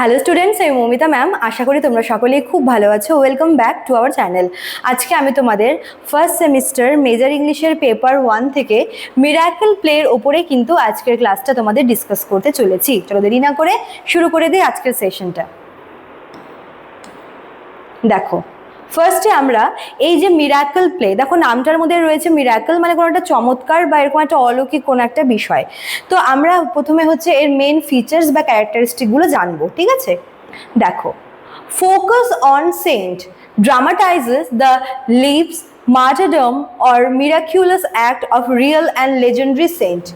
Hello students, আমি Moumita ma'am. আশা করি তোমরা সকলেই খুব ভালো আছো। Welcome back to our channel. আজকে আমি তোমাদের ফার্স্ট সেমিস্টার মেজর ইংলিশের পেপার 1 থেকে মিরাকেল প্লের ওপরে কিন্তু আজকের ক্লাসটা তোমাদের ডিসকাস করতে চলেছি। চলো দেরি না করে শুরু করে দিই আজকের সেশনটা। দেখো, ফার্স্টে আমরা এই যে মিরাকেল প্লে, দেখো নামটার মধ্যে রয়েছে মিরাকেল, মানে কোনো একটা চমৎকার বা এরকম একটা অলৌকিক কোনো একটা বিষয়। তো আমরা প্রথমে হচ্ছে এর মেন ফিচার্স বা ক্যারেক্টারিস্টিকগুলো জানবো, ঠিক আছে? দেখো, focus on sent dramatizes the lives, martyrdom or miraculous act of real and legendary saint।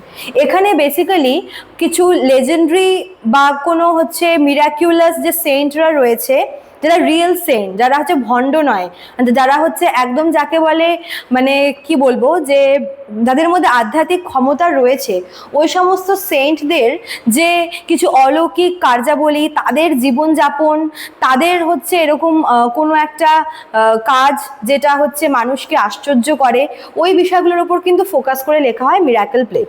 এখানে বেসিক্যালি কিছু লেজেন্ডারি বা কোনো হচ্ছে মিরাকিউলাস যে সেন্টরা রয়েছে, যারা রিয়েল সেন্ট, যারা হচ্ছে ভণ্ড নয়, যারা হচ্ছে একদম যাকে বলে মানে কি বলবো, যে যাদের মধ্যে আধ্যাত্মিক ক্ষমতা রয়েছে, ওই সমস্ত সেন্টদের যে কিছু অলৌকিক কার্যাবলী, তাদের জীবনযাপন, তাদের হচ্ছে এরকম কোনো একটা কাজ যেটা হচ্ছে মানুষকে আশ্চর্য করে, ওই বিষয়গুলোর উপর কিন্তু ফোকাস করে লেখা হয় miracle play.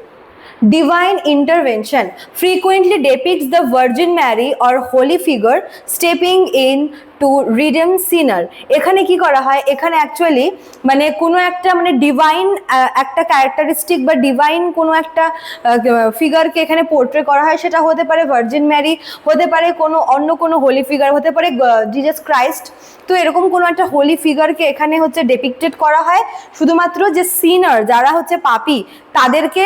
Divine intervention frequently depicts the Virgin Mary or holy figure stepping in to redeem sinner। এখানে কি করা হয়, এখানে অ্যাকচুয়ালি মানে কোনো একটা মানে ডিভাইন একটা ক্যারেক্টারিস্টিক বা ডিভাইন কোনো একটা ফিগারকে এখানে পোর্ট্রে করা হয়। সেটা হতে পারে ভার্জিন ম্যারি, হতে পারে কোনো অন্য কোনো হোলি ফিগার, হতে পারে জিজাস ক্রাইস্ট। তো এরকম কোনো একটা হোলি ফিগারকে এখানে হচ্ছে ডেপিক্টেড করা হয় শুধুমাত্র যে সিনার, যারা হচ্ছে পাপী, তাদেরকে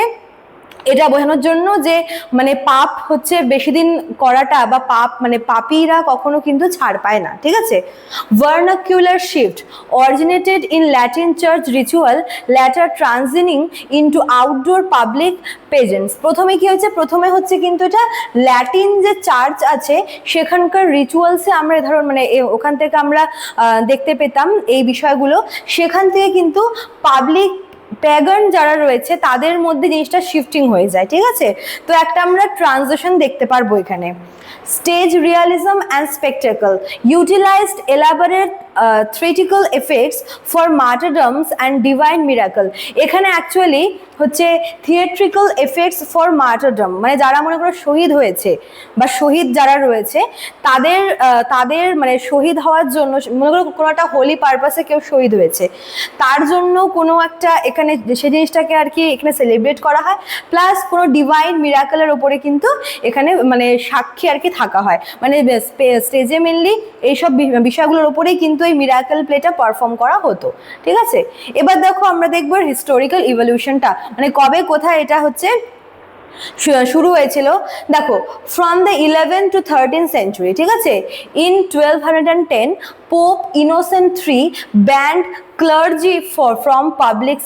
এটা বোঝানোর জন্য যে মানে পাপ হচ্ছে বেশি দিন করাটা বা পাপ মানে পাপীরা কখনো কিন্তু ছাড় পায় না, ঠিক আছে? Vernacular shift originated in Latin church ritual, later transitioning into outdoor public pageants. প্রথমে কি হচ্ছে, প্রথমে হচ্ছে কিন্তু এটা ল্যাটিন যে চার্চ আছে সেখানকার রিচুয়ালসে আমরা ধরুন মানে ওখান থেকে আমরা দেখতে পেতাম এই বিষয়গুলো, সেখান থেকে কিন্তু পাবলিক প্যাগান যারা রয়েছে তাদের মধ্যে জিনিসটা শিফটিং হয়ে যায়, ঠিক আছে? তো একটা আমরা ট্রানজিশন দেখতে পারবো এখানে। Stage realism and spectacle utilised elaborate theatrical effects for martyrdoms and divine miracle. এখানে অ্যাকচুয়ালি হচ্ছে থিয়েট্রিক্যাল এফেক্টস ফর মার্টারডম, মানে যারা মনে করো শহীদ হয়েছে বা শহীদ যারা রয়েছে তাদের তাদের মানে শহীদ হওয়ার জন্য, মনে করো কোনো একটা হোলি পারপাসে কেউ শহীদ হয়েছে, তার জন্য কোনো একটা এখানে সে জিনিসটাকে আর কি এখানে সেলিব্রেট করা হয়। প্লাস কোনো ডিভাইন মিরাকেলের ওপরে কিন্তু এখানে মানে সাক্ষী আর কি থাকা হয়, মানে স্টেজে মেনলি এইসব বিষয়গুলোর ওপরেই কিন্তু এই মিরাকেল প্লেটা পারফর্ম করা হতো, ঠিক আছে? এবার দেখো আমরা দেখবো হিস্টোরিক্যাল ইভলিউশনটা, মানে কবে কোথায় এটা হচ্ছে শুরু হয়েছিল। দেখো, from the 11th to 13th century, ঠিক আছে? In 1210 pope innocent III band clergy from public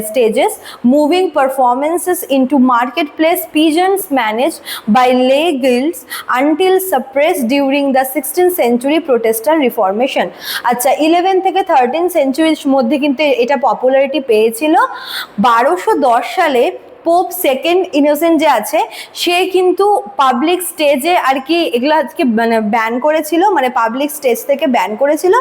stages, moving performances into marketplace pigeons managed by lay guilds until suppressed during the 16th century Protestant Reformation। আচ্ছা, 11 থেকে 13 সেঞ্চুরির মধ্যে কিন্তু এটা popularity পেয়েছিল। 1210 সালে pope second innocent যে আছে, সে কিন্তু পাবলিক স্টেজে আর কি এগুলো আজকে মানে ব্যান করেছিল, মানে পাবলিক স্টেজ থেকে ব্যান করেছিল।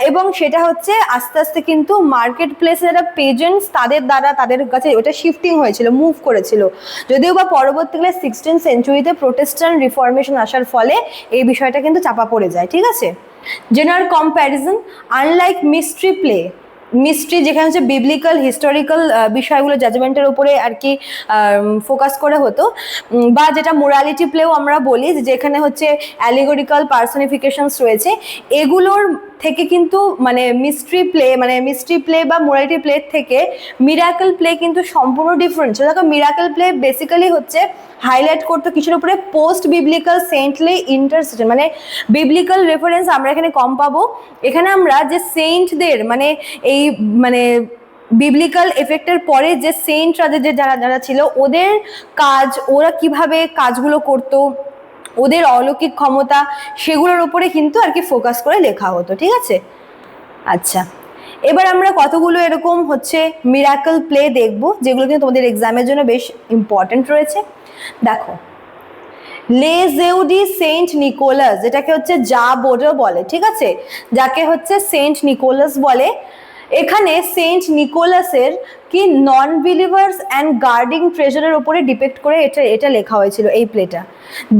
এবং সেটা হচ্ছে আস্তে আস্তে কিন্তু মার্কেট প্লেসে যারা পেজেন্টস তাদের দ্বারা তাদের কাছে ওটা শিফটিং হয়েছিল, মুভ করেছিল। যদিও বা পরবর্তীকালে 16th সেঞ্চুরিতে প্রোটেস্ট্যান্ট রিফরমেশন আসার ফলে এই বিষয়টা কিন্তু চাপা পড়ে যায়, ঠিক আছে? General comparison, unlike mystery play, mystery যেখানে হচ্ছে বিবলিক্যাল হিস্টোরিক্যাল বিষয়গুলো জাজমেন্টের উপরে আর কি ফোকাস করে হতো, বা যেটা মোরালিটি প্লেও আমরা বলি, যেখানে হচ্ছে অ্যালিগোরিক্যাল পার্সনিফিকেশনস রয়েছে, এগুলোর থেকে কিন্তু মানে মিস্ট্রি প্লে বা মোরালিটি প্লে থেকে মিরাকেল প্লে কিন্তু সম্পূর্ণ ডিফারেন্ট। দেখো, মিরাকেল প্লে বেসিক্যালি হচ্ছে হাইলাইট করতো কিছুর উপরে পোস্ট বিবলিক্যাল সেন্টলি ইন্টারসেকশন, মানে বিবলিক্যাল রেফারেন্স আমরা এখানে কম পাবো। এখানে আমরা যে সেন্টদের মানে এই মানে বিবলিক্যাল এফেক্টের পরে যে সেন্টরা যে যারা যারা ছিল, ওদের কাজ, ওরা কিভাবে কাজগুলো করতো, ওদের অলৌকিক ক্ষমতা, সেগুলোর উপরে কিন্তু আর কি ফোকাস করে লেখা হতো, ঠিক আছে? আচ্ছা, এবার আমরা কতগুলো এরকম হচ্ছে মিরাকেল প্লে দেখবো যেগুলো কিন্তু তোমাদের এক্সামের জন্য বেশ ইম্পর্টেন্ট রয়েছে। দেখো, লে জেউডি সেন্ট নিকোলাস, যেটাকে হচ্ছে যা বোর্ডও বলে, ঠিক আছে? যাকে হচ্ছে সেন্ট নিকোলাস বলে। এখানে সেন্ট নিকোলাসের কি নন বিলিভার্স অ্যান্ড গার্ডিং ট্রেজারের ওপরে ডিপেক্ট করে এটা লেখা হয়েছিল এই প্লেটা।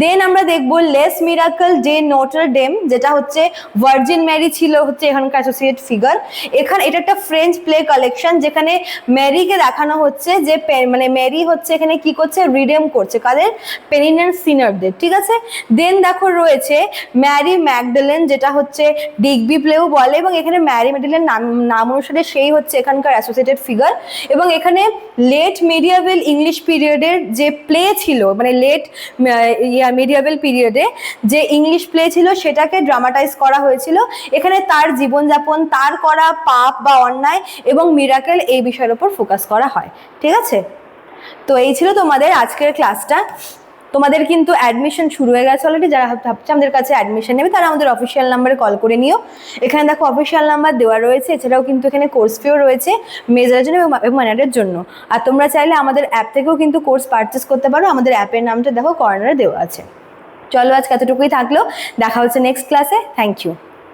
দেন আমরা দেখবো Les Miracle de Notre Dame, যেটা হচ্ছে ভার্জিন ম্যারি ছিল হচ্ছে এখানকার অ্যাসোসিয়েট ফিগার। এখানে এটা একটা ফ্রেঞ্চ প্লে কালেকশন, যেখানে ম্যারিকে দেখানো হচ্ছে যে মানে ম্যারি হচ্ছে এখানে কি করছে, রিডেম করছে কাদের, পেনিনেন্ট সিনারদের, ঠিক আছে। দেন দেখো রয়েছে ম্যারি ম্যাগডালেন, যেটা হচ্ছে ডিগবি প্লেও বলে, এবং এখানে ম্যারি ম্যাগডালেন নাম অনুসারে সেই হচ্ছে এখানকার অ্যাসোসিয়েটেড ফিগার। এবং এখানে লেট মিডিয়াভেল ইংলিশ পিরিয়ডের যে প্লে ছিল, মানে লেট মিডিয়াভেল পিরিয়ডে যে ইংলিশ প্লে ছিল সেটাকে ড্রামাটাইজ করা হয়েছিল। এখানে তার জীবনযাপন, তার করা পাপ বা অন্যায় এবং মিরাকেল এই বিষয়ের উপর ফোকাস করা হয়, ঠিক আছে। তো এই ছিল তোমাদের আজকের ক্লাসটা। তোমাদের কিন্তু অ্যাডমিশন শুরু হয়ে গেছে অলরেডি। যারা ভাবছে আমাদের কাছে অ্যাডমিশন নেবে তারা আমাদের অফিসিয়াল নাম্বারে কল করে নিও। এখানে দেখো অফিসিয়াল নাম্বার দেওয়া রয়েছে, এছাড়াও কিন্তু এখানে কোর্স ফিও রয়েছে মেজরের জন্য এবং মাইনরের জন্য। আর তোমরা চাইলে আমাদের অ্যাপ থেকেও কিন্তু কোর্স পারচেস করতে পারো, আমাদের অ্যাপের নামটা দেখো কর্নারে দেওয়া আছে। চলো আজকে এতটুকুই থাকলো, দেখা হচ্ছে নেক্সট ক্লাসে। Thank you.